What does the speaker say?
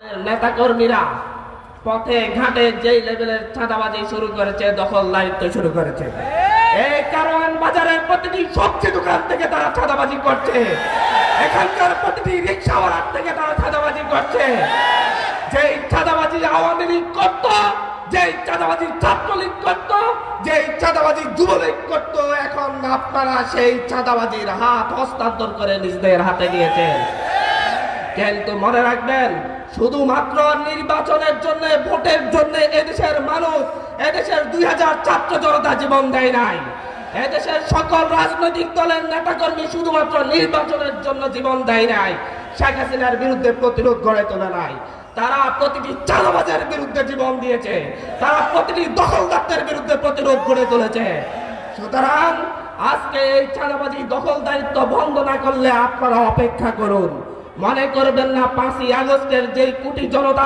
নেতা কর্মীরা পথে ঘাটে যেই লেভেলের চাঁদাবাজি শুরু করেছে, দখলদারিত্ব শুরু করেছে। এই কারওয়ান বাজারের প্রতিটি সবজি দোকান থেকে তারা চাঁদাবাজি করছে, এখানকার প্রতিটি রিক্সাওয়ালার থেকে তারা চাঁদাবাজি করছে। যেই চাঁদাবাজি আওয়ামী লীগ করত, যেই চাঁদাবাজি ছাত্রলীগ করত, যেই চাঁদাবাজি যুবলীগ করত, এখন আপনারা সেই চাঁদাবাজির হাত হস্তান্তর করে নিজেদের হাতে নিয়েছেন। কিন্তু মনে রাখবেন, শুধুমাত্র নির্বাচনের জন্য, ভোটের জন্য এদেশের মানুষ, এদেশের 2000 ছাত্র জনতা জীবন দেয় নাই। এদেশের সকল রাজনৈতিক দলের নেতাকর্মী শুধুমাত্র নির্বাচনের জন্য জীবন দেয় নাই, শেখ হাসিনার বিরুদ্ধে প্রতিরোধ গড়ে তোলে নাই। তারা প্রতিটি চাঁদাবাজের বিরুদ্ধে জীবন দিয়েছে, তারা প্রতিটি দখলদারদের বিরুদ্ধে প্রতিরোধ গড়ে তুলেছে। সুতরাং আজকে এই চাঁদাবাজি দখলদারিত্ব বন্ধ না করলে আপনারা অপেক্ষা করুন। মনে করবেন না 5ই আগস্টের যে কোটি জনতা